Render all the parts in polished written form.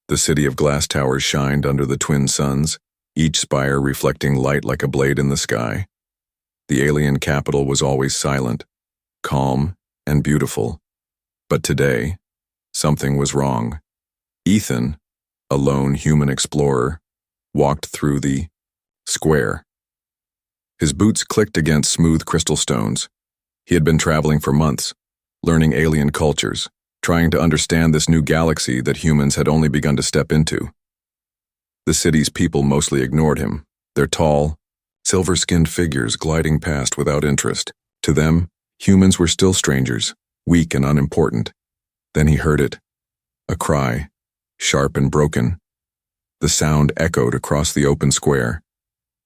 The city of glass towers shined under the twin suns, each spire reflecting light like a blade in the sky. The alien capital was always silent, calm, and beautiful. But today, something was wrong. Ethan, a lone human explorer, walked through the square. His boots clicked against smooth crystal stones. He had been traveling for months, learning alien cultures, trying to understand this new galaxy that humans had only begun to step into. The city's people mostly ignored him, their tall, silver-skinned figures gliding past without interest. To them, humans were still strangers, weak and unimportant. Then he heard it, a cry, sharp and broken. The sound echoed across the open square.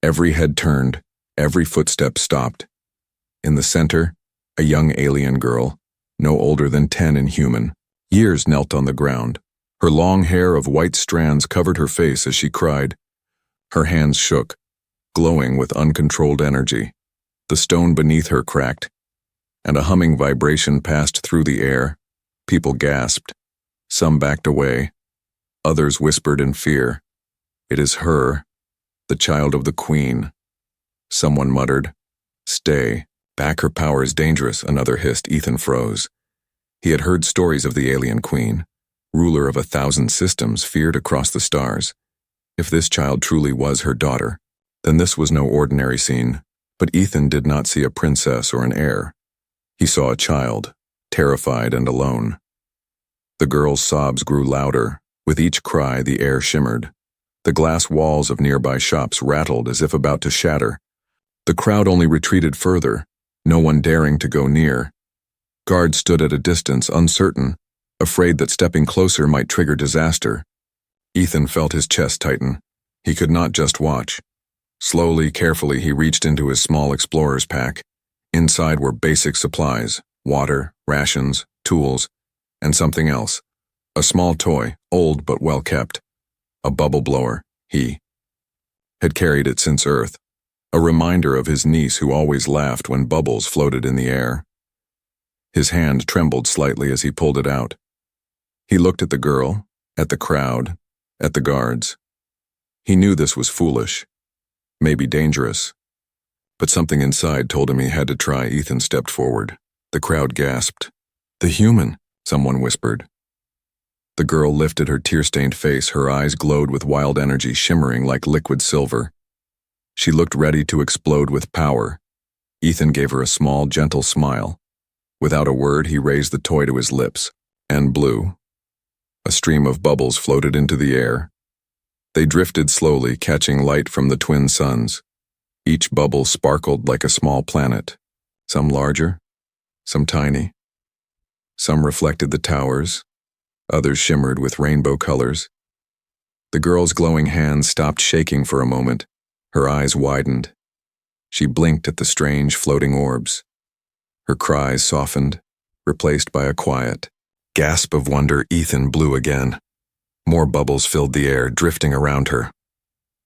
Every head turned, every footstep stopped. In the center, a young alien girl, no older than 10 in human, years, knelt on the ground. Her long hair of white strands covered her face as she cried. Her hands shook, glowing with uncontrolled energy. The stone beneath her cracked, and a humming vibration passed through the air. People gasped. Some backed away. Others whispered in fear. "It is her, the child of the queen." Someone muttered, "Stay. Back, her power is dangerous," another hissed. Ethan froze. He had heard stories of the alien queen, ruler of 1,000 systems, feared across the stars. If this child truly was her daughter, then this was no ordinary scene. But Ethan did not see a princess or an heir. He saw a child, terrified and alone. The girl's sobs grew louder. With each cry, the air shimmered. The glass walls of nearby shops rattled as if about to shatter. The crowd only retreated further, no one daring to go near. Guards stood at a distance, uncertain, afraid that stepping closer might trigger disaster. Ethan felt his chest tighten. He could not just watch. Slowly, carefully, he reached into his small explorer's pack. Inside were basic supplies, water, rations, tools, and something else. A small toy, old but well kept. A bubble blower. He had carried it since Earth. A reminder of his niece who always laughed when bubbles floated in the air. His hand trembled slightly as he pulled it out. He looked at the girl, at the crowd, at the guards. He knew this was foolish, maybe dangerous. But something inside told him he had to try. Ethan stepped forward. The crowd gasped. "The human," someone whispered. The girl lifted her tear-stained face. Her eyes glowed with wild energy, shimmering like liquid silver. She looked ready to explode with power. Ethan gave her a small, gentle smile. Without a word, he raised the toy to his lips and blew. A stream of bubbles floated into the air. They drifted slowly, catching light from the twin suns. Each bubble sparkled like a small planet, some larger, some tiny. Some reflected the towers, others shimmered with rainbow colors. The girl's glowing hands stopped shaking for a moment. Her eyes widened. She blinked at the strange floating orbs. Her cries softened, replaced by a quiet gasp of wonder. Ethan blew again. More bubbles filled the air, drifting around her.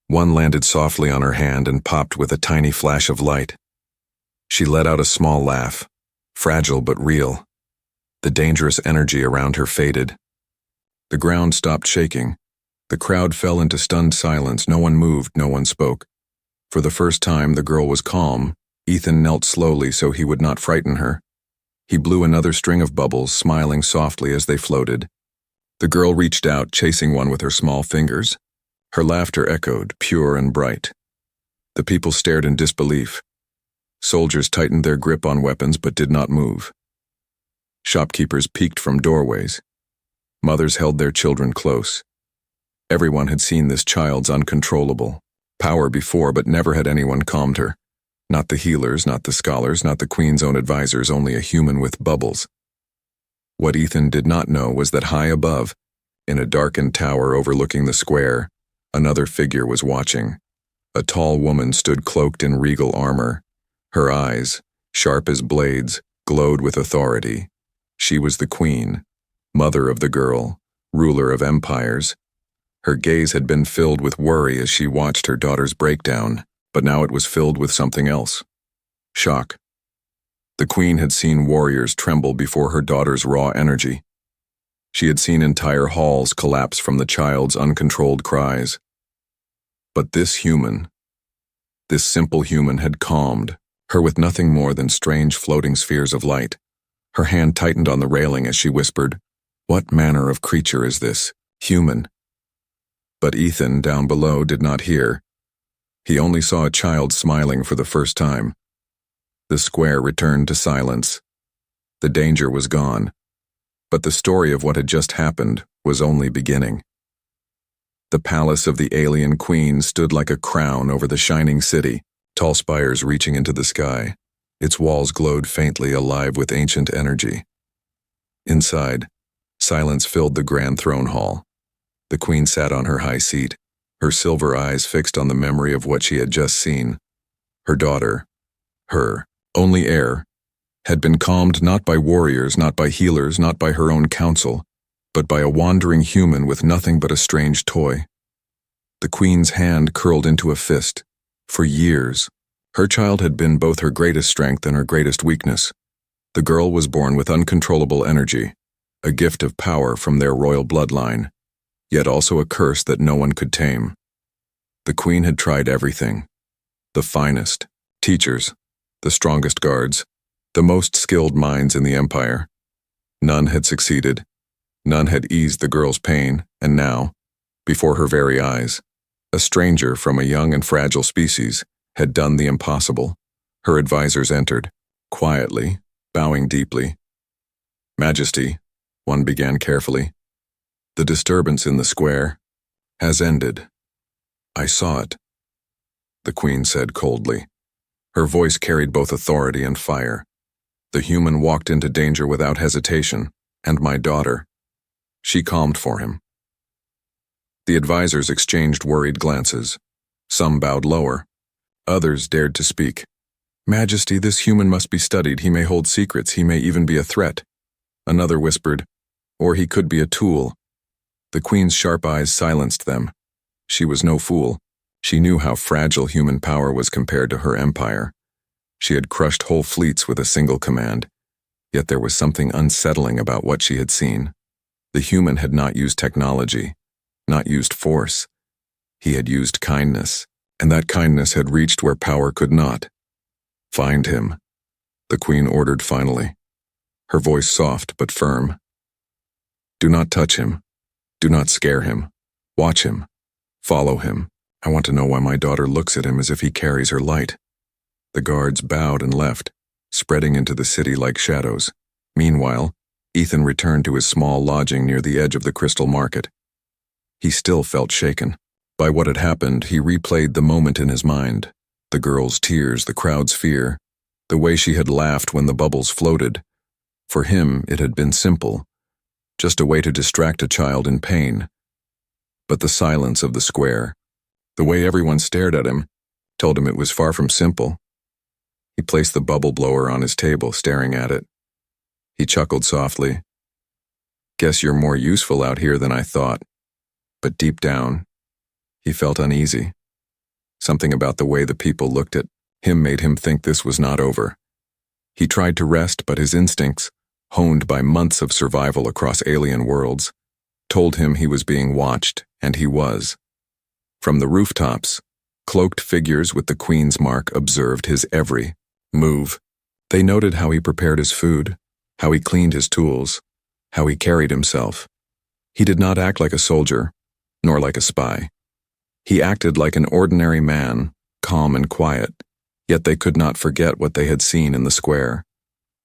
One landed softly on her hand and popped with a tiny flash of light. She let out a small laugh, fragile but real. The dangerous energy around her faded. The ground stopped shaking. The crowd fell into stunned silence. No one moved, no one spoke. For the first time, the girl was calm. Ethan knelt slowly so he would not frighten her. He blew another string of bubbles, smiling softly as they floated. The girl reached out, chasing one with her small fingers. Her laughter echoed, pure and bright. The people stared in disbelief. Soldiers tightened their grip on weapons but did not move. Shopkeepers peeked from doorways. Mothers held their children close. Everyone had seen this child's uncontrollable power before, but never had anyone calmed her. Not the healers, not the scholars, not the Queen's own advisors, only a human with bubbles. What Ethan did not know was that high above, in a darkened tower overlooking the square, another figure was watching. A tall woman stood cloaked in regal armor. Her eyes, sharp as blades, glowed with authority. She was the Queen, mother of the girl, ruler of empires. Her gaze had been filled with worry as she watched her daughter's breakdown, but now it was filled with something else. Shock. The Queen had seen warriors tremble before her daughter's raw energy. She had seen entire halls collapse from the child's uncontrolled cries. But this human, this simple human had calmed her with nothing more than strange floating spheres of light. Her hand tightened on the railing as she whispered, "What manner of creature is this? Human?" But Ethan, down below, did not hear. He only saw a child smiling for the first time. The square returned to silence. The danger was gone. But the story of what had just happened was only beginning. The palace of the alien queen stood like a crown over the shining city, tall spires reaching into the sky. Its walls glowed faintly, alive with ancient energy. Inside, silence filled the grand throne hall. The queen sat on her high seat, her silver eyes fixed on the memory of what she had just seen. Her daughter, her only heir, had been calmed not by warriors, not by healers, not by her own counsel, but by a wandering human with nothing but a strange toy. The queen's hand curled into a fist. For years, her child had been both her greatest strength and her greatest weakness. The girl was born with uncontrollable energy, a gift of power from their royal bloodline, yet also a curse that no one could tame. The queen had tried everything. The finest, teachers, the strongest guards, the most skilled minds in the empire. None had succeeded. None had eased the girl's pain, and now, before her very eyes, a stranger from a young and fragile species had done the impossible. Her advisors entered, quietly, bowing deeply. "Majesty," one began carefully, "the disturbance in the square has ended." "I saw it," the queen said coldly. Her voice carried both authority and fire. "The human walked into danger without hesitation, and my daughter." She calmed for him. The advisors exchanged worried glances. Some bowed lower. Others dared to speak. "Majesty, this human must be studied. He may hold secrets. He may even be a threat." Another whispered, "Or he could be a tool." The queen's sharp eyes silenced them. She was no fool. She knew how fragile human power was compared to her empire. She had crushed whole fleets with a single command, yet there was something unsettling about what she had seen. The human had not used technology, not used force. He had used kindness, and that kindness had reached where power could not. "Find him," the queen ordered finally, her voice soft but firm. "Do not touch him. Do not scare him. Watch him. Follow him. I want to know why my daughter looks at him as if he carries her light." The guards bowed and left, spreading into the city like shadows. Meanwhile, Ethan returned to his small lodging near the edge of the Crystal Market. He still felt shaken. By what had happened, he replayed the moment in his mind. The girl's tears, the crowd's fear, the way she had laughed when the bubbles floated. For him, it had been simple, just a way to distract a child in pain. But the silence of the square, the way everyone stared at him, told him it was far from simple. He placed the bubble blower on his table, staring at it. He chuckled softly. "Guess you're more useful out here than I thought." But deep down, he felt uneasy. Something about the way the people looked at him made him think this was not over. He tried to rest, but his instincts, honed by months of survival across alien worlds, told him he was being watched, and he was. From the rooftops, cloaked figures with the Queen's mark observed his every move. They noted how he prepared his food, how he cleaned his tools, how he carried himself. He did not act like a soldier, nor like a spy. He acted like an ordinary man, calm and quiet, yet they could not forget what they had seen in the square.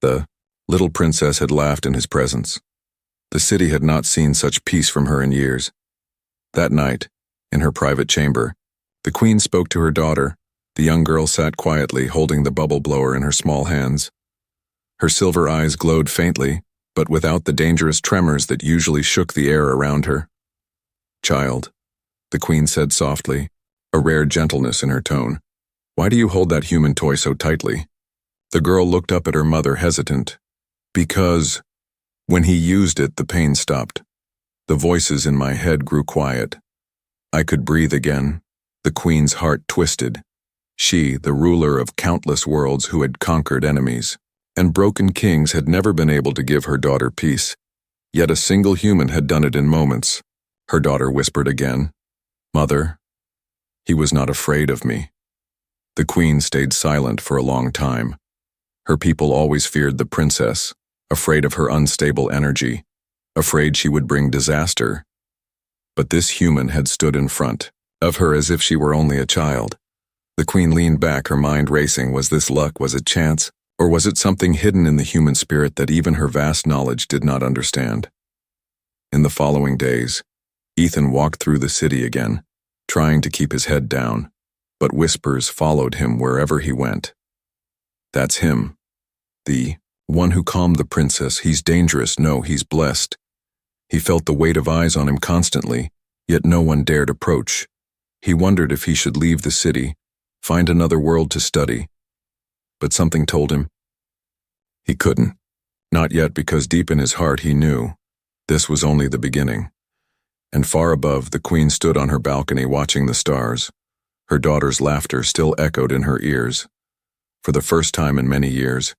The little princess had laughed in his presence. The city had not seen such peace from her in years. That night, in her private chamber, the queen spoke to her daughter. The young girl sat quietly, holding the bubble blower in her small hands. Her silver eyes glowed faintly, but without the dangerous tremors that usually shook the air around her. "Child," the queen said softly, a rare gentleness in her tone, "why do you hold that human toy so tightly?" The girl looked up at her mother, hesitant. "Because when he used it, the pain stopped. The voices in my head grew quiet. I could breathe again." The queen's heart twisted. She, the ruler of countless worlds who had conquered enemies and broken kings, had never been able to give her daughter peace. Yet a single human had done it in moments. Her daughter whispered again, "Mother, he was not afraid of me." The queen stayed silent for a long time. Her people always feared the princess, afraid of her unstable energy, afraid she would bring disaster. But this human had stood in front of her as if she were only a child. The queen leaned back, her mind racing. Was this luck? Was it chance? Or was it something hidden in the human spirit that even her vast knowledge did not understand? In the following days, Ethan walked through the city again, trying to keep his head down, but whispers followed him wherever he went. "That's him. The one who calmed the princess. He's dangerous. No, he's blessed." He felt the weight of eyes on him constantly, yet no one dared approach. He wondered if he should leave the city, find another world to study. But something told him he couldn't. Not yet, because deep in his heart he knew this was only the beginning. And far above, the queen stood on her balcony watching the stars. Her daughter's laughter still echoed in her ears. For the first time in many years,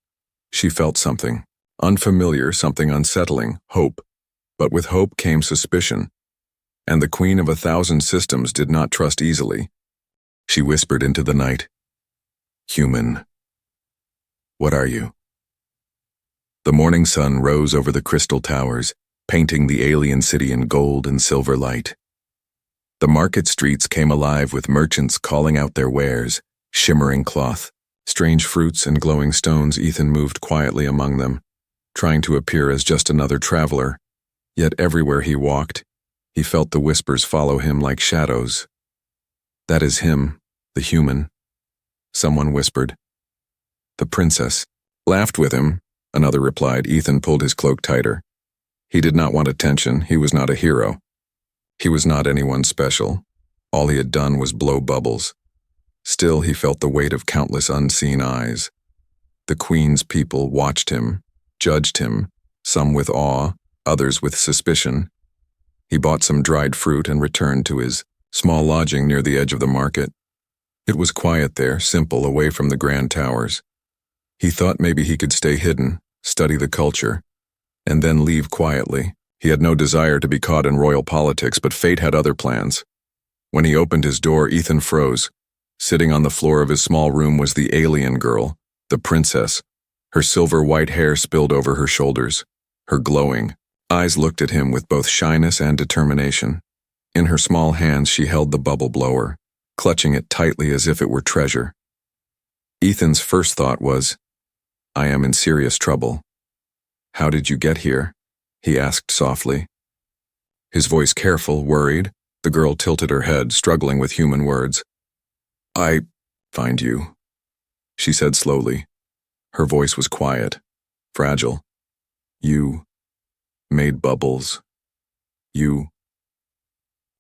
she felt something unfamiliar, something unsettling, hope. But with hope came suspicion, and the queen of 1,000 systems did not trust easily. She whispered into the night, "Human, what are you?" The morning sun rose over the crystal towers, painting the alien city in gold and silver light. The market streets came alive with merchants calling out their wares, shimmering cloth, strange fruits and glowing stones. Ethan moved quietly among them, trying to appear as just another traveler. Yet everywhere he walked, he felt the whispers follow him like shadows. "That is him, the human," someone whispered. "The princess laughed with him," another replied. Ethan pulled his cloak tighter. He did not want attention. He was not a hero. He was not anyone special. All he had done was blow bubbles. Still, he felt the weight of countless unseen eyes. The queen's people watched him, judged him, some with awe, others with suspicion. He bought some dried fruit and returned to his small lodging near the edge of the market. It was quiet there, simple, away from the grand towers. He thought maybe he could stay hidden, study the culture, and then leave quietly. He had no desire to be caught in royal politics, but fate had other plans. When he opened his door, Ethan froze. Sitting on the floor of his small room was the alien girl, the princess. Her silver white hair spilled over her shoulders. Her glowing eyes looked at him with both shyness and determination. In her small hands she held the bubble blower, clutching it tightly as if it were treasure. Ethan's first thought was, "I am in serious trouble." "How did you get here?" he asked softly. His voice careful, worried. The girl tilted her head, struggling with human words. "I find you," she said slowly. Her voice was quiet, fragile. "You made bubbles. You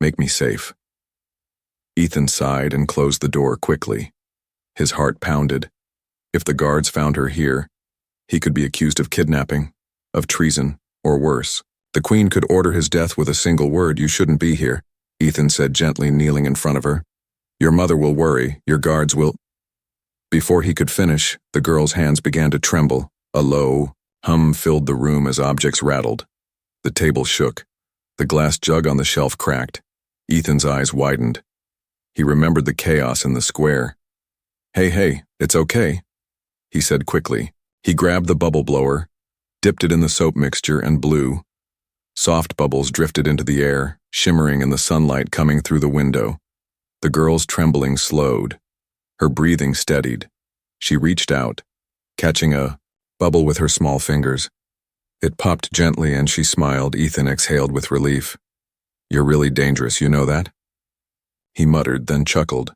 make me safe." Ethan sighed and closed the door quickly. His heart pounded. If the guards found her here, he could be accused of kidnapping, of treason, or worse. The queen could order his death with a single word. "You shouldn't be here," Ethan said gently, kneeling in front of her. "Your mother will worry, your guards will—" Before he could finish, the girl's hands began to tremble. A low hum filled the room as objects rattled. The table shook. The glass jug on the shelf cracked. Ethan's eyes widened. He remembered the chaos in the square. Hey, it's okay," he said quickly. He grabbed the bubble blower, dipped it in the soap mixture, and blew. Soft bubbles drifted into the air, shimmering in the sunlight coming through the window. The girl's trembling slowed. Her breathing steadied. She reached out, catching a bubble with her small fingers. It popped gently and she smiled. Ethan exhaled with relief. "You're really dangerous, you know that?" He muttered, then chuckled.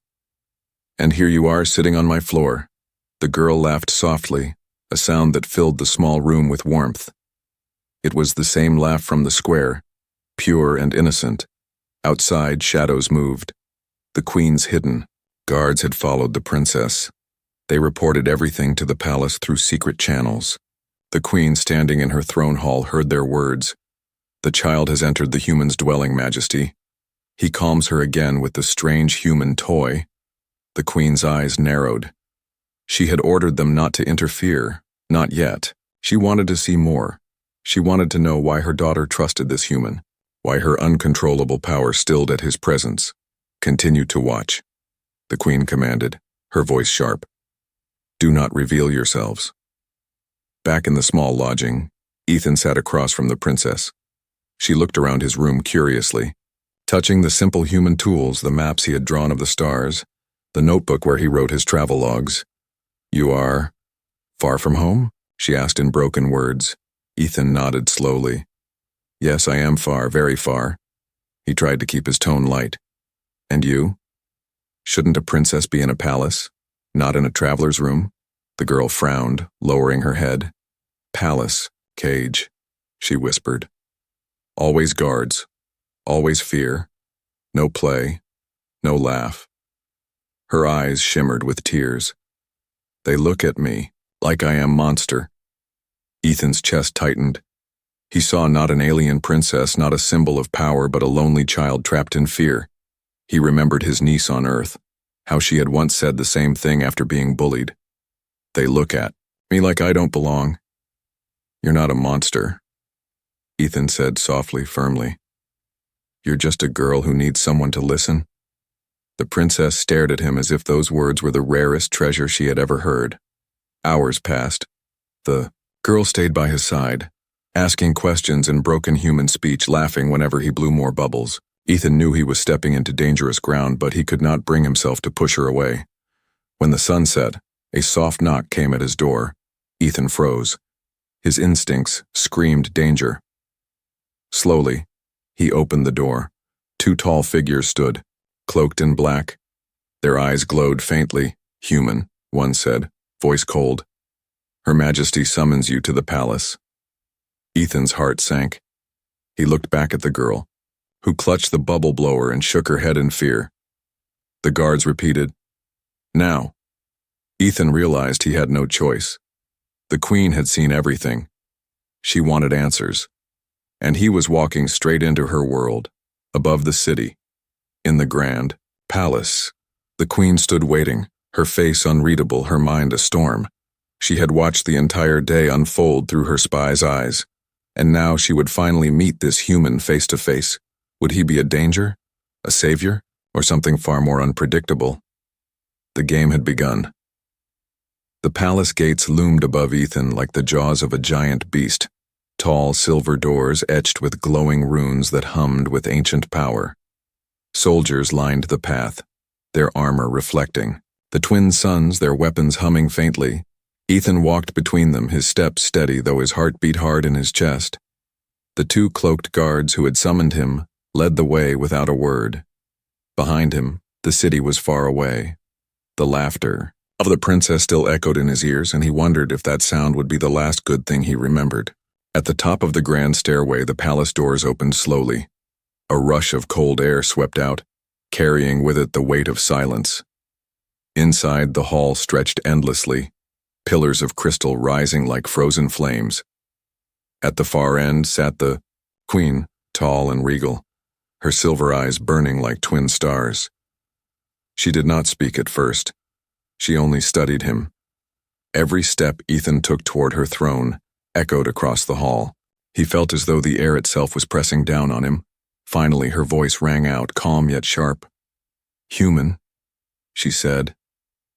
"And here you are sitting on my floor." The girl laughed softly, a sound that filled the small room with warmth. It was the same laugh from the square, pure and innocent. Outside, shadows moved. The queen's hidden. Guards had followed the princess. They reported everything to the palace through secret channels. The queen, standing in her throne hall, heard their words. "The child has entered the human's dwelling, Majesty." He calms her again with the strange human toy. The queen's eyes narrowed. She had ordered them not to interfere. Not yet. She wanted to see more. She wanted to know why her daughter trusted this human, why her uncontrollable power stilled at his presence. "Continue to watch," the queen commanded, her voice sharp. "Do not reveal yourselves." Back in the small lodging, Ethan sat across from the princess. She looked around his room curiously, touching the simple human tools, the maps he had drawn of the stars, the notebook where he wrote his travel logs. "You are far from home?" she asked in broken words. Ethan nodded slowly. "Yes, I am far, very far." He tried to keep his tone light. "And you? Shouldn't a princess be in a palace, not in a traveler's room?" The girl frowned, lowering her head. "Palace, cage," she whispered. "Always guards, always fear, no play, no laugh." Her eyes shimmered with tears. "They look at me like I am monster." Ethan's chest tightened. He saw not an alien princess, not a symbol of power, but a lonely child trapped in fear. He remembered his niece on Earth, how she had once said the same thing after being bullied. "They look at me like I don't belong." "You're not a monster," Ethan said softly, firmly. "You're just a girl who needs someone to listen." The princess stared at him as if those words were the rarest treasure she had ever heard. Hours passed. The girl stayed by his side, asking questions in broken human speech, laughing whenever he blew more bubbles. Ethan knew he was stepping into dangerous ground, but he could not bring himself to push her away. When the sun set, a soft knock came at his door. Ethan froze. His instincts screamed danger. Slowly, he opened the door. Two tall figures stood, cloaked in black. Their eyes glowed faintly. "Human," one said, voice cold. "Her Majesty summons you to the palace." Ethan's heart sank. He looked back at the girl, who clutched the bubble blower and shook her head in fear. The guards repeated, "Now." Ethan realized he had no choice. The queen had seen everything. She wanted answers. And he was walking straight into her world, above the city, in the grand palace. The queen stood waiting, her face unreadable, her mind a storm. She had watched the entire day unfold through her spy's eyes, and now she would finally meet this human face to face. Would he be a danger, a savior, or something far more unpredictable? The game had begun. The palace gates loomed above Ethan like the jaws of a giant beast, tall silver doors etched with glowing runes that hummed with ancient power. Soldiers lined the path, their armor reflecting. The twin suns, their weapons humming faintly. Ethan walked between them, his steps steady, though his heart beat hard in his chest. The two cloaked guards who had summoned him led the way without a word. Behind him, the city was far away. The laughter of the princess still echoed in his ears, and he wondered if that sound would be the last good thing he remembered. At the top of the grand stairway, the palace doors opened slowly. A rush of cold air swept out, carrying with it the weight of silence. Inside, the hall stretched endlessly, pillars of crystal rising like frozen flames. At the far end sat the queen, tall and regal, her silver eyes burning like twin stars. She did not speak at first. She only studied him. Every step Ethan took toward her throne echoed across the hall. He felt as though the air itself was pressing down on him. Finally, her voice rang out, calm yet sharp. "Human," she said,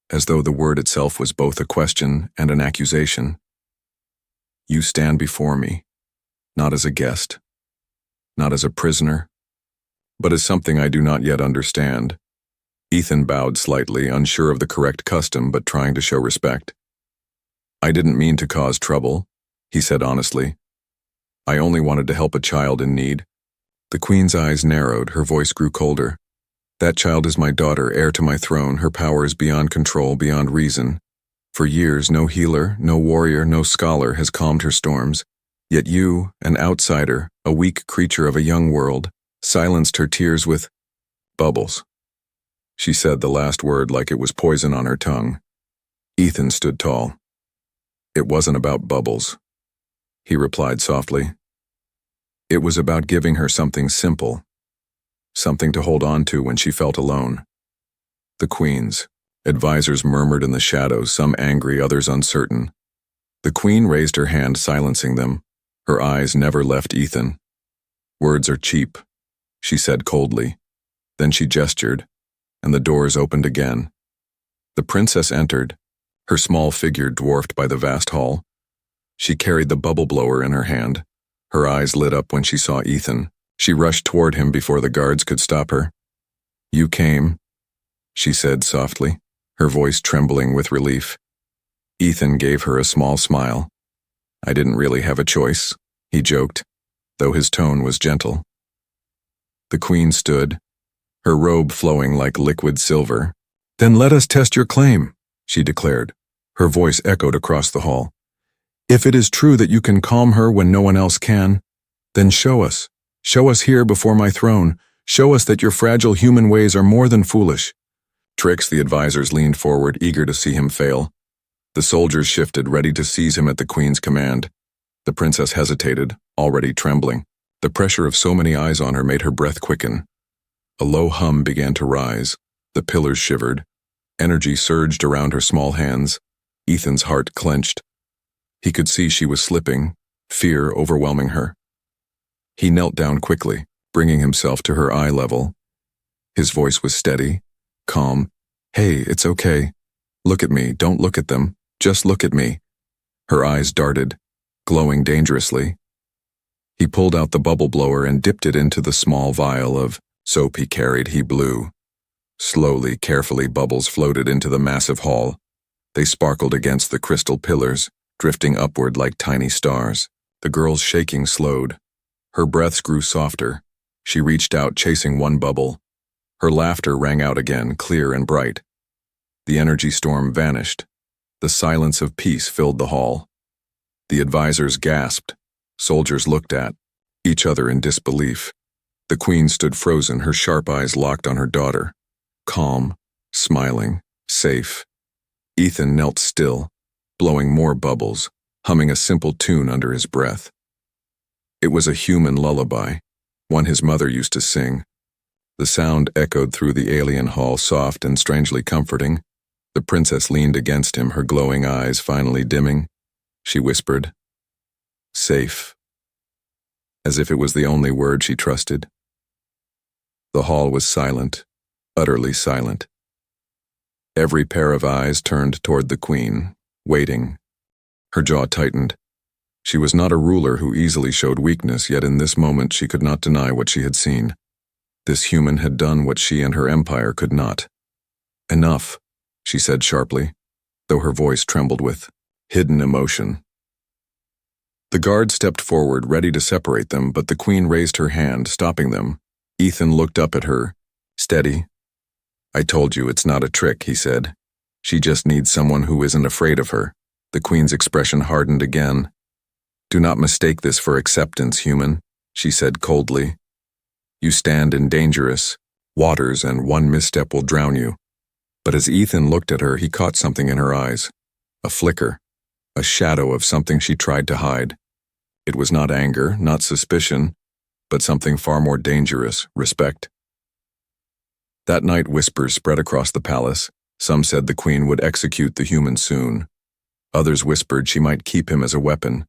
as though the word itself was both a question and an accusation. "You stand before me, not as a guest, not as a prisoner, but as something I do not yet understand." Ethan bowed slightly, unsure of the correct custom, but trying to show respect. "I didn't mean to cause trouble," he said honestly. "I only wanted to help a child in need." The queen's eyes narrowed, her voice grew colder. "That child is my daughter, heir to my throne. Her power is beyond control, beyond reason. For years, no healer, no warrior, no scholar has calmed her storms. Yet you, an outsider, a weak creature of a young world, silenced her tears with bubbles." She said the last word like it was poison on her tongue. Ethan stood tall. "It wasn't about bubbles," he replied softly. "It was about giving her something simple, something to hold on to when she felt alone." The queen's advisors murmured in the shadows, some angry, others uncertain. The queen raised her hand, silencing them, Her eyes never left Ethan. "Words are cheap," she said coldly. Then she gestured, and the doors opened again. The princess entered, her small figure dwarfed by the vast hall. She carried the bubble blower in her hand. Her eyes lit up when she saw Ethan. She rushed toward him before the guards could stop her. "You came," she said softly, her voice trembling with relief. Ethan gave her a small smile. "I didn't really have a choice," he joked, though his tone was gentle. The queen stood, her robe flowing like liquid silver. "Then let us test your claim," she declared. Her voice echoed across the hall. "If it is true that you can calm her when no one else can, then show us. Show us here before my throne. Show us that your fragile human ways are more than foolish." Trix, the advisors, leaned forward, eager to see him fail. The soldiers shifted, ready to seize him at the queen's command. The princess hesitated, already trembling. The pressure of so many eyes on her made her breath quicken. A low hum began to rise. The pillars shivered. Energy surged around her small hands. Ethan's heart clenched. He could see she was slipping, fear overwhelming her. He knelt down quickly, bringing himself to her eye level. His voice was steady, calm. "Hey, it's okay. Look at me, don't look at them. Just look at me." Her eyes darted, glowing dangerously. He pulled out the bubble blower and dipped it into the small vial of soap he carried. He blew. Slowly, carefully, bubbles floated into the massive hall. They sparkled against the crystal pillars, drifting upward like tiny stars. The girl's shaking slowed. Her breaths grew softer. She reached out, chasing one bubble. Her laughter rang out again, clear and bright. The energy storm vanished. The silence of peace filled the hall. The advisors gasped. Soldiers looked at each other in disbelief. The queen stood frozen, her sharp eyes locked on her daughter. Calm, smiling, safe. Ethan knelt still, blowing more bubbles, humming a simple tune under his breath. It was a human lullaby, one his mother used to sing. The sound echoed through the alien hall, soft and strangely comforting. The princess leaned against him, her glowing eyes finally dimming. She whispered, "Safe," as if it was the only word she trusted. The hall was silent, utterly silent. Every pair of eyes turned toward the queen, waiting. Her jaw tightened. She was not a ruler who easily showed weakness, yet in this moment she could not deny what she had seen. This human had done what she and her empire could not. "Enough," she said sharply, though her voice trembled with hidden emotion. The guard stepped forward, ready to separate them, but the queen raised her hand, stopping them. Ethan looked up at her, steady. "I told you it's not a trick," he said. "She just needs someone who isn't afraid of her." The queen's expression hardened again. "Do not mistake this for acceptance, human," she said coldly. "You stand in dangerous waters, and one misstep will drown you." But as Ethan looked at her, he caught something in her eyes. A flicker, a shadow of something she tried to hide. It was not anger, not suspicion, but something far more dangerous, respect. That night, whispers spread across the palace. Some said the queen would execute the human soon. Others whispered she might keep him as a weapon,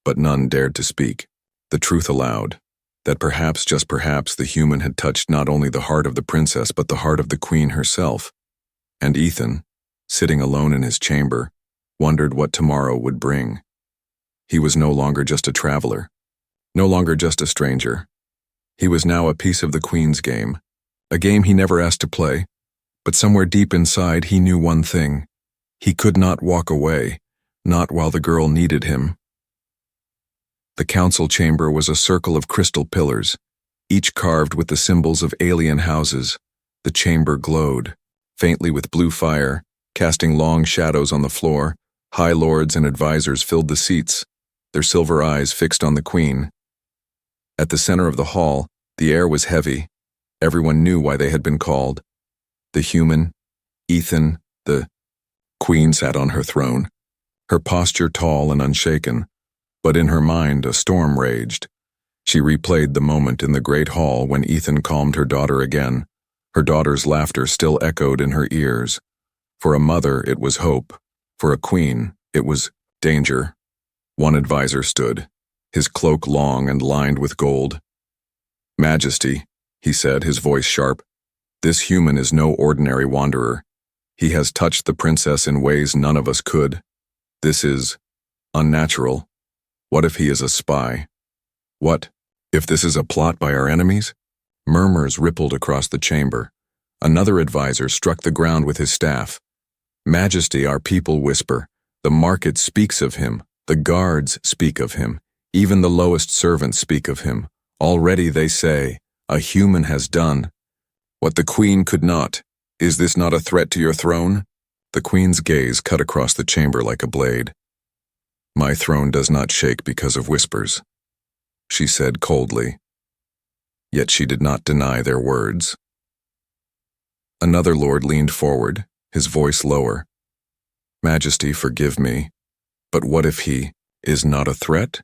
but none dared to speak. The truth aloud, that perhaps, just perhaps, the human had touched not only the heart of the princess, but the heart of the queen herself. And Ethan, sitting alone in his chamber, wondered what tomorrow would bring. He was no longer just a traveler, no longer just a stranger. He was now a piece of the queen's game, a game he never asked to play, but somewhere deep inside he knew one thing. He could not walk away, not while the girl needed him. The council chamber was a circle of crystal pillars, each carved with the symbols of alien houses. The chamber glowed, faintly with blue fire, casting long shadows on the floor. High lords and advisors filled the seats, their silver eyes fixed on the queen. At the center of the hall, the air was heavy. Everyone knew why they had been called. The human, Ethan, the queen sat on her throne, her posture tall and unshaken, but in her mind a storm raged. She replayed the moment in the great hall when Ethan calmed her daughter again. Her daughter's laughter still echoed in her ears. For a mother, it was hope. For a queen, it was danger. One advisor stood, his cloak long and lined with gold. "Majesty," he said, his voice sharp, "this human is no ordinary wanderer. He has touched the princess in ways none of us could. This is unnatural. What if he is a spy? What if this is a plot by our enemies?" Murmurs rippled across the chamber. Another advisor struck the ground with his staff. "Majesty," our people whisper, "the market speaks of him, the guards speak of him, even the lowest servants speak of him. Already they say, a human has done what the queen could not. Is this not a threat to your throne?" The queen's gaze cut across the chamber like a blade. "My throne does not shake because of whispers," she said coldly. Yet she did not deny their words. Another lord leaned forward, his voice lower. "Majesty, forgive me, but what if he is not a threat?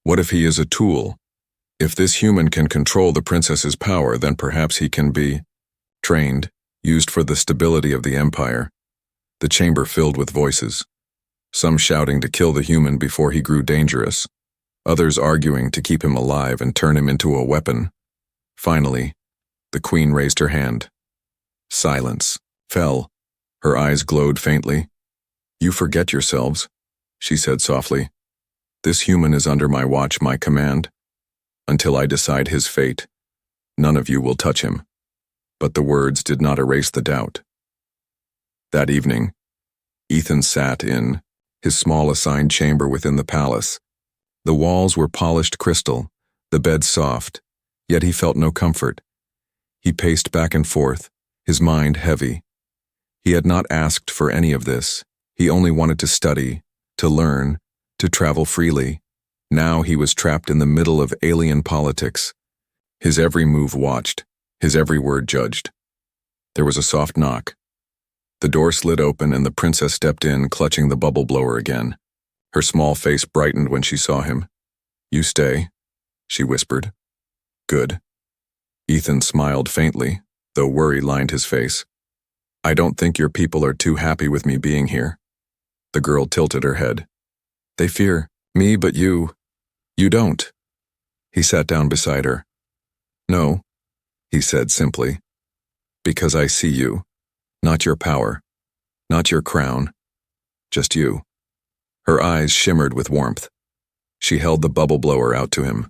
What if he is a tool? If this human can control the princess's power, then perhaps he can be trained, used for the stability of the empire." The chamber filled with voices, some shouting to kill the human before he grew dangerous, others arguing to keep him alive and turn him into a weapon. Finally, the queen raised her hand. Silence fell. Her eyes glowed faintly. "You forget yourselves," she said softly. "This human is under my watch, my command. Until I decide his fate, none of you will touch him." But the words did not erase the doubt. That evening, Ethan sat in his small assigned chamber within the palace. The walls were polished crystal, the bed soft, yet he felt no comfort. He paced back and forth, his mind heavy. He had not asked for any of this. He only wanted to study, to learn, to travel freely. Now he was trapped in the middle of alien politics. His every move watched, his every word judged. There was a soft knock. The door slid open and the princess stepped in, clutching the bubble blower again. Her small face brightened when she saw him. "You stay," she whispered. "Good." Ethan smiled faintly, though worry lined his face. "I don't think your people are too happy with me being here." The girl tilted her head. "They fear me, but you don't." He sat down beside her. "No," he said simply, "because I see you. Not your power, not your crown, just you." Her eyes shimmered with warmth. She held the bubble blower out to him.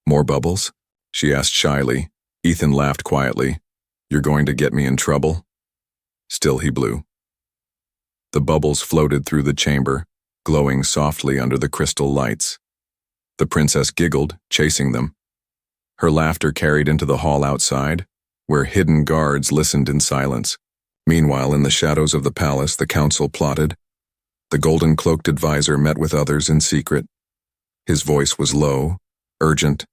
"More bubbles?" she asked shyly. Ethan laughed quietly. "You're going to get me in trouble?" Still he blew. The bubbles floated through the chamber, glowing softly under the crystal lights. The princess giggled, chasing them. Her laughter carried into the hall outside, where hidden guards listened in silence. Meanwhile, in the shadows of the palace, the council plotted. The golden-cloaked advisor met with others in secret. His voice was low, urgent.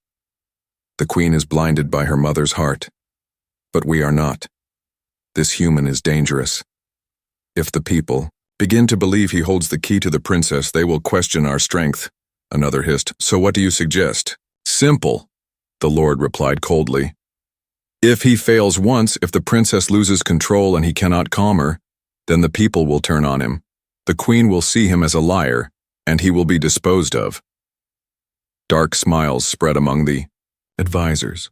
"The queen is blinded by her mother's heart. But we are not. This human is dangerous. If the people begin to believe he holds the key to the princess, they will question our strength." Another hissed, "So what do you suggest?" "Simple," the lord replied coldly. "If he fails once, if the princess loses control and he cannot calm her, then the people will turn on him. The queen will see him as a liar, and he will be disposed of." Dark smiles spread among the advisors.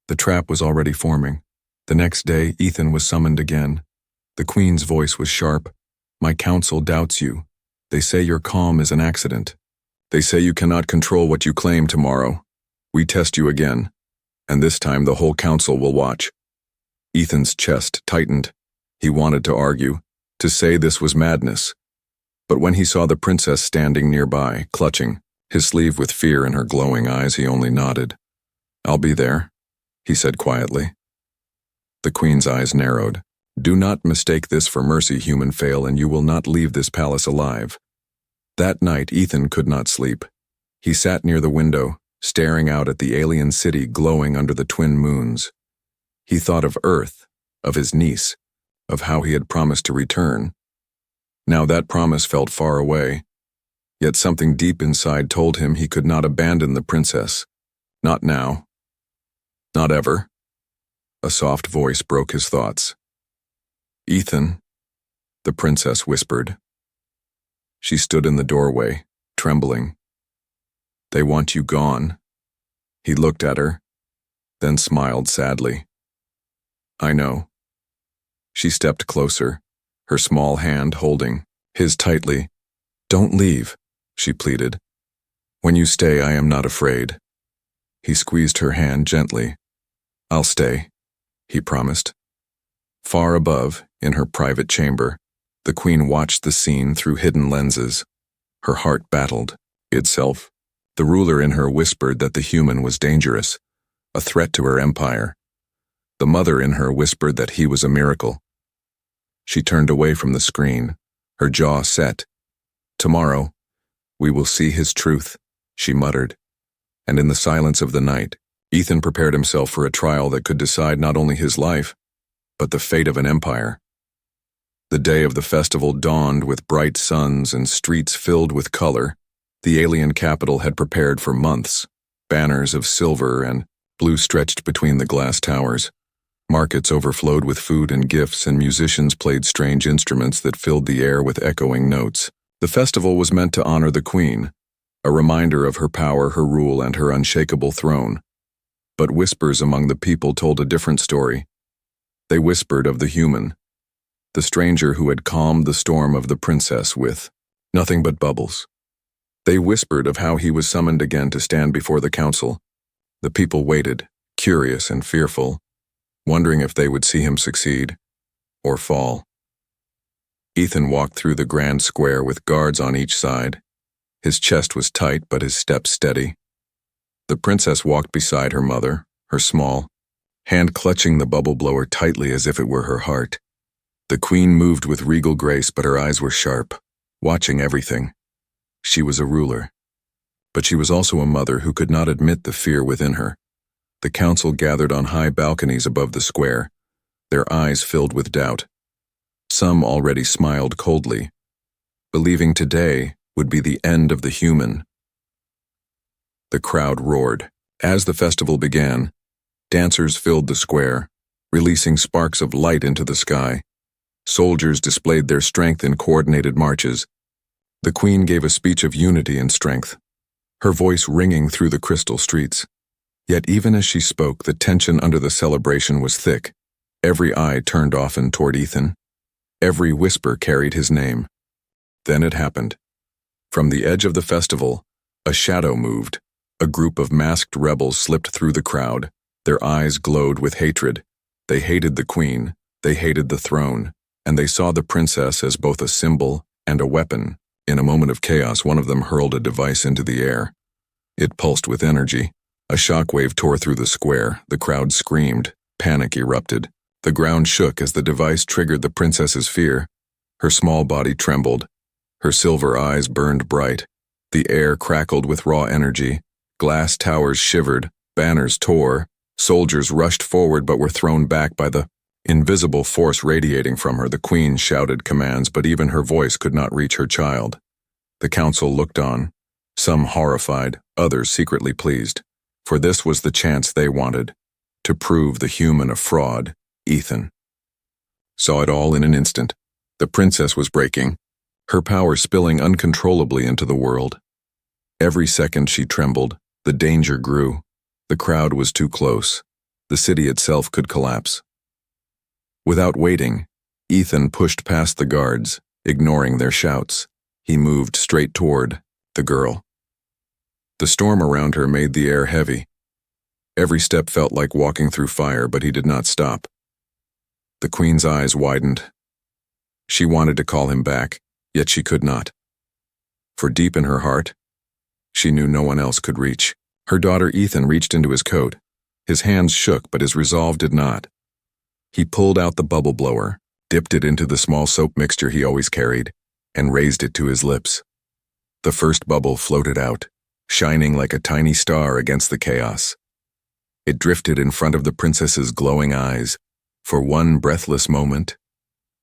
The trap was already forming. The next day, Ethan was summoned again. The queen's voice was sharp. "My council doubts you. They say your calm is an accident. They say you cannot control what you claim tomorrow. We test you again, and this time the whole council will watch." Ethan's chest tightened. He wanted to argue, to say this was madness. But when he saw the princess standing nearby, clutching his sleeve with fear in her glowing eyes, he only nodded. "I'll be there," he said quietly. The queen's eyes narrowed. "Do not mistake this for mercy, human fail, and you will not leave this palace alive." That night, Ethan could not sleep. He sat near the window, staring out at the alien city glowing under the twin moons. He thought of Earth, of his niece, of how he had promised to return. Now that promise felt far away, yet something deep inside told him he could not abandon the princess. Not now. Not ever. A soft voice broke his thoughts. "Ethan," the princess whispered. She stood in the doorway, trembling. They want you gone. He looked at her, then smiled sadly. I know. She stepped closer, her small hand holding his tightly. Don't leave, she pleaded. When you stay, I am not afraid. He squeezed her hand gently. I'll stay, he promised. Far above, in her private chamber, the queen watched the scene through hidden lenses. Her heart battled itself. The ruler in her whispered that the human was dangerous, a threat to her empire. The mother in her whispered that he was a miracle. She turned away from the screen, her jaw set. Tomorrow, we will see his truth, she muttered. And in the silence of the night, Ethan prepared himself for a trial that could decide not only his life, but the fate of an empire. The day of the festival dawned with bright suns and streets filled with color. The alien capital had prepared for months. Banners of silver and blue stretched between the glass towers. Markets overflowed with food and gifts, and musicians played strange instruments that filled the air with echoing notes. The festival was meant to honor the queen, a reminder of her power, her rule, and her unshakable throne. But whispers among the people told a different story. They whispered of the human, the stranger who had calmed the storm of the princess with nothing but bubbles. They whispered of how he was summoned again to stand before the council. The people waited, curious and fearful, wondering if they would see him succeed or fall. Ethan walked through the grand square with guards on each side. His chest was tight, but his steps steady. The princess walked beside her mother, her small hand clutching the bubble blower tightly as if it were her heart. The queen moved with regal grace, but her eyes were sharp, watching everything. She was a ruler, but she was also a mother who could not admit the fear within her. The council gathered on high balconies above the square, their eyes filled with doubt. Some already smiled coldly, believing today would be the end of the human. The crowd roared. As the festival began, dancers filled the square, releasing sparks of light into the sky. Soldiers displayed their strength in coordinated marches. The queen gave a speech of unity and strength, her voice ringing through the crystal streets. Yet even as she spoke, the tension under the celebration was thick. Every eye turned often toward Ethan. Every whisper carried his name. Then it happened. From the edge of the festival, a shadow moved. A group of masked rebels slipped through the crowd. Their eyes glowed with hatred. They hated the queen, they hated the throne, and they saw the princess as both a symbol and a weapon. In a moment of chaos, one of them hurled a device into the air. It pulsed with energy. A shockwave tore through the square. The crowd screamed. Panic erupted. The ground shook as the device triggered the princess's fear. Her small body trembled. Her silver eyes burned bright. The air crackled with raw energy. Glass towers shivered. Banners tore. Soldiers rushed forward but were thrown back by the invisible force radiating from her. The queen shouted commands, but even her voice could not reach her child. The council looked on, some horrified, others secretly pleased. For this was the chance they wanted, to prove the human a fraud. Ethan saw it all in an instant. The princess was breaking, her power spilling uncontrollably into the world. Every second she trembled, the danger grew. The crowd was too close. The city itself could collapse. Without waiting, Ethan pushed past the guards, ignoring their shouts. He moved straight toward the girl. The storm around her made the air heavy. Every step felt like walking through fire, but he did not stop. The queen's eyes widened. She wanted to call him back, yet she could not. For deep in her heart, she knew no one else could reach. Her daughter Ethan reached into his coat. His hands shook, but his resolve did not. He pulled out the bubble blower, dipped it into the small soap mixture he always carried, and raised it to his lips. The first bubble floated out, shining like a tiny star against the chaos. It drifted in front of the princess's glowing eyes. For one breathless moment,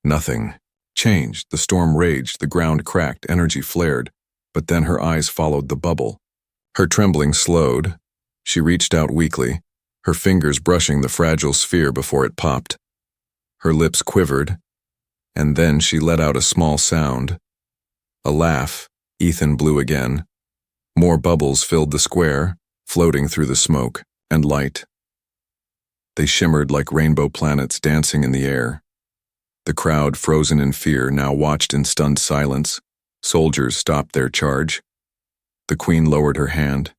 nothing changed. The storm raged, the ground cracked, energy flared, but then her eyes followed the bubble. Her trembling slowed. She reached out weakly, her fingers brushing the fragile sphere before it popped. Her lips quivered, and then she let out a small sound. A laugh. Ethan blew again. More bubbles filled the square, floating through the smoke and light. They shimmered like rainbow planets dancing in the air. The crowd, frozen in fear, now watched in stunned silence. Soldiers stopped their charge. The queen lowered her hand.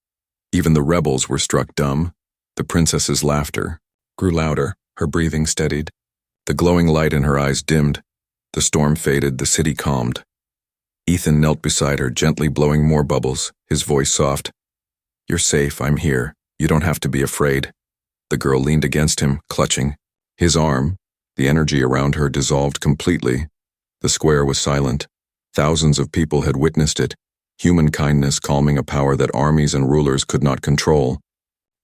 Even the rebels were struck dumb. The princess's laughter grew louder, her breathing steadied. The glowing light in her eyes dimmed. The storm faded, the city calmed. Ethan knelt beside her, gently blowing more bubbles, his voice soft. "You're safe, I'm here. You don't have to be afraid." The girl leaned against him, clutching. His arm, the energy around her dissolved completely. The square was silent. Thousands of people had witnessed it, human kindness calming a power that armies and rulers could not control.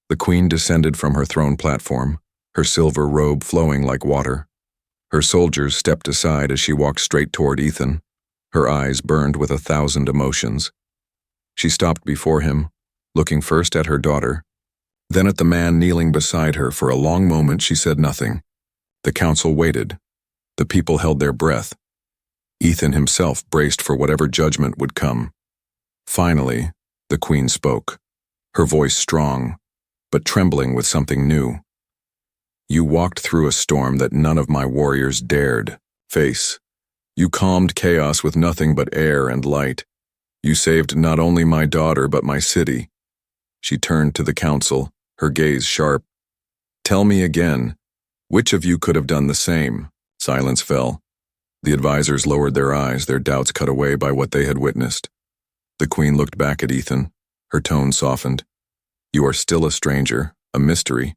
The queen descended from her throne platform, her silver robe flowing like water. Her soldiers stepped aside as she walked straight toward Ethan. Her eyes burned with 1,000 emotions. She stopped before him, looking first at her daughter, then at the man kneeling beside her. For a long moment she said nothing. The council waited. The people held their breath. Ethan himself braced for whatever judgment would come. Finally, the queen spoke, her voice strong, but trembling with something new. "You walked through a storm that none of my warriors dared face. You calmed chaos with nothing but air and light. You saved not only my daughter but my city." She turned to the council, her gaze sharp. "Tell me again, which of you could have done the same?" Silence fell. The advisors lowered their eyes, their doubts cut away by what they had witnessed. The queen looked back at Ethan, her tone softened. "You are still a stranger, a mystery.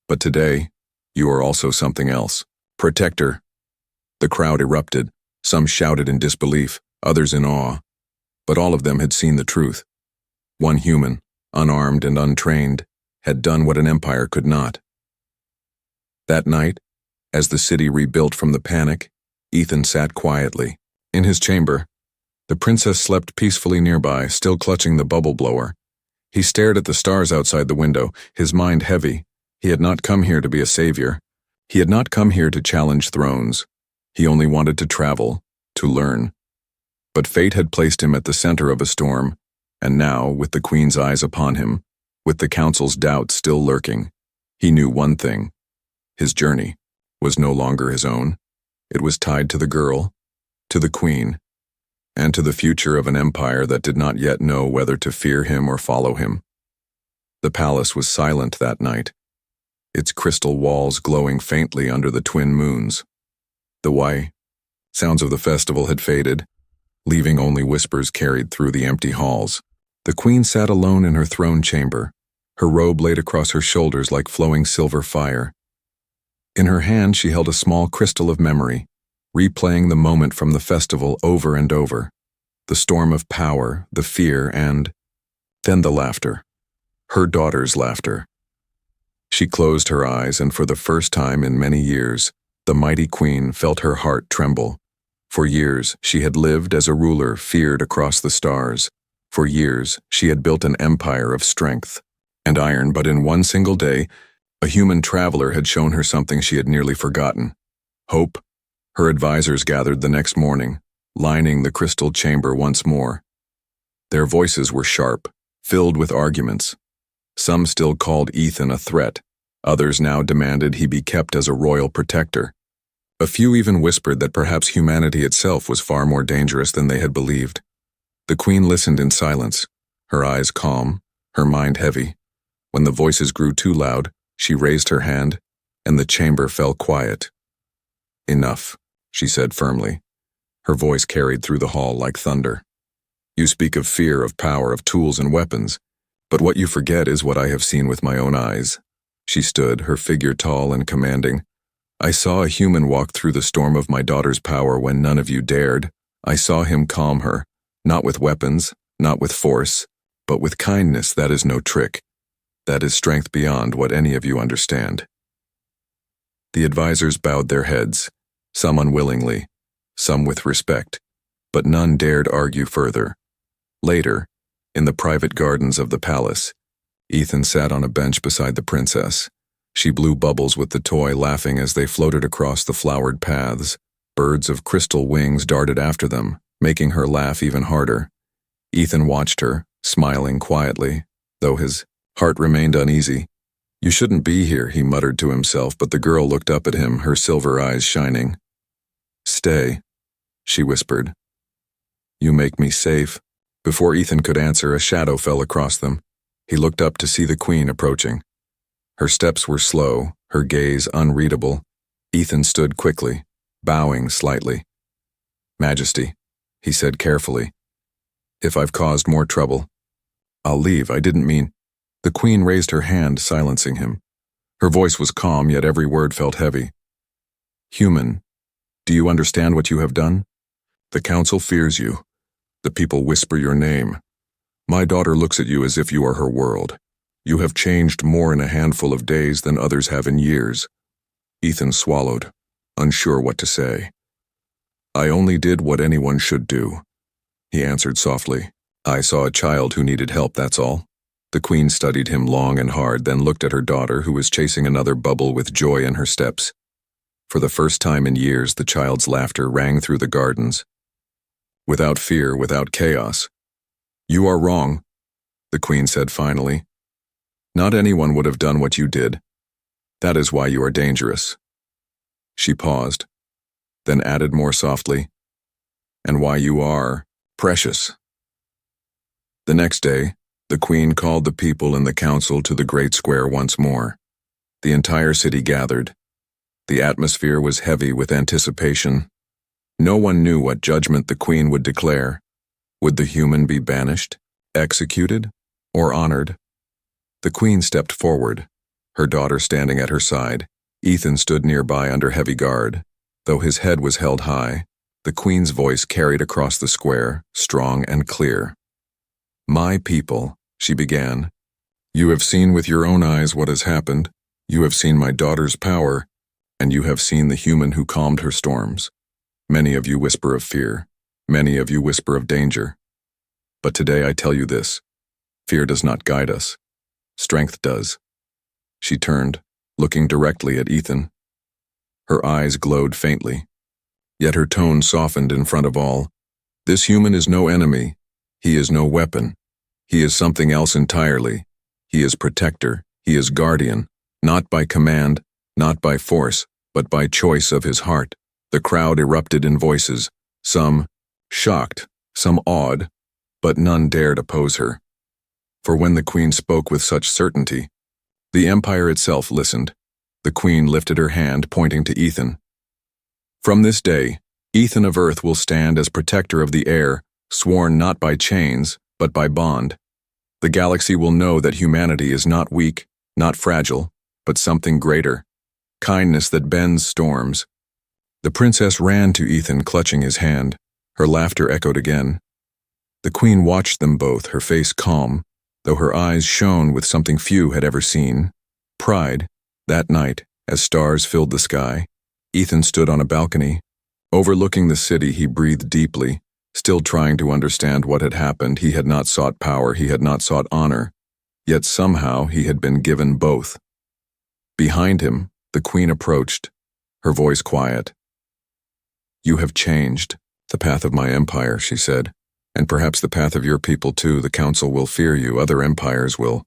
But today, you are also something else. Protector." The crowd erupted. Some shouted in disbelief, others in awe. But all of them had seen the truth. One human, unarmed and untrained, had done what an empire could not. That night, as the city rebuilt from the panic, Ethan sat quietly. In his chamber, the princess slept peacefully nearby, still clutching the bubble blower. He stared at the stars outside the window, his mind heavy. He had not come here to be a savior. He had not come here to challenge thrones. He only wanted to travel, to learn. But fate had placed him at the center of a storm, and now, with the queen's eyes upon him, with the council's doubts still lurking, he knew one thing. His journey was no longer his own. It was tied to the girl, to the queen, and to the future of an empire that did not yet know whether to fear him or follow him. The palace was silent that night, its crystal walls glowing faintly under the twin moons. The white sounds of the festival had faded, leaving only whispers carried through the empty halls. The queen sat alone in her throne chamber, her robe laid across her shoulders like flowing silver fire. In her hand she held a small crystal of memory, replaying the moment from the festival over and over. The storm of power, the fear, and then the laughter. Her daughter's laughter. She closed her eyes, and for the first time in many years, the mighty queen felt her heart tremble. For years, she had lived as a ruler feared across the stars. For years, she had built an empire of strength and iron, but in one single day, a human traveler had shown her something she had nearly forgotten. Hope. Her advisors gathered the next morning, lining the crystal chamber once more. Their voices were sharp, filled with arguments. Some still called Ethan a threat. Others now demanded he be kept as a royal protector. A few even whispered that perhaps humanity itself was far more dangerous than they had believed. The queen listened in silence, her eyes calm, her mind heavy. When the voices grew too loud, she raised her hand, and the chamber fell quiet. "Enough," she said firmly. Her voice carried through the hall like thunder. "You speak of fear, of power, of tools and weapons, but what you forget is what I have seen with my own eyes." She stood, her figure tall and commanding. "I saw a human walk through the storm of my daughter's power when none of you dared. I saw him calm her, not with weapons, not with force, but with kindness. That is no trick. That is strength beyond what any of you understand." The advisors bowed their heads, some unwillingly, some with respect, but none dared argue further. Later, in the private gardens of the palace, Ethan sat on a bench beside the princess. She blew bubbles with the toy, laughing as they floated across the flowered paths. Birds of crystal wings darted after them, making her laugh even harder. Ethan watched her, smiling quietly, though his heart remained uneasy. "You shouldn't be here," he muttered to himself, but the girl looked up at him, her silver eyes shining. "Stay," she whispered. "You make me safe." Before Ethan could answer, a shadow fell across them. He looked up to see the Queen approaching. Her steps were slow, her gaze unreadable. Ethan stood quickly, bowing slightly. "Majesty," he said carefully, "if I've caused more trouble, I'll leave. I didn't mean—" The Queen raised her hand, silencing him. Her voice was calm, yet every word felt heavy. "Human, do you understand what you have done? The council fears you. The people whisper your name. My daughter looks at you as if you are her world. You have changed more in a handful of days than others have in years." Ethan swallowed, unsure what to say. "I only did what anyone should do," he answered softly. "I saw a child who needed help, that's all." The Queen studied him long and hard, then looked at her daughter, who was chasing another bubble with joy in her steps. For the first time in years, the child's laughter rang through the gardens. Without fear, without chaos. "You are wrong," the Queen said finally. "Not anyone would have done what you did. That is why you are dangerous." She paused, then added more softly, "And why you are precious." The next day, the Queen called the people in the council to the great square once more. The entire city gathered. The atmosphere was heavy with anticipation. No one knew what judgment the Queen would declare. Would the human be banished, executed, or honored? The Queen stepped forward, her daughter standing at her side. Ethan stood nearby under heavy guard. Though his head was held high, the Queen's voice carried across the square, strong and clear. "My people," she began, "you have seen with your own eyes what has happened. You have seen my daughter's power, and you have seen the human who calmed her storms. Many of you whisper of fear. Many of you whisper of danger. But today I tell you this: fear does not guide us. Strength does." She turned, looking directly at Ethan. Her eyes glowed faintly, yet her tone softened in front of all. "This human is no enemy. He is no weapon. He is something else entirely. He is protector. He is guardian, not by command, not by force, but by choice of his heart." The crowd erupted in voices, some shocked, some awed, but none dared oppose her. For when the Queen spoke with such certainty, the Empire itself listened. The Queen lifted her hand, pointing to Ethan. "From this day, Ethan of Earth will stand as protector of the air, sworn not by chains, but by bond. The galaxy will know that humanity is not weak, not fragile, but something greater. Kindness that bends storms." The princess ran to Ethan, clutching his hand. Her laughter echoed again. The Queen watched them both, her face calm, though her eyes shone with something few had ever seen: pride. That night, as stars filled the sky, Ethan stood on a balcony. Overlooking the city, he breathed deeply, still trying to understand what had happened. He had not sought power, he had not sought honor, yet somehow he had been given both. Behind him, the Queen approached, her voice quiet. "You have changed the path of my empire," she said, "and perhaps the path of your people too. The council will fear you, other empires will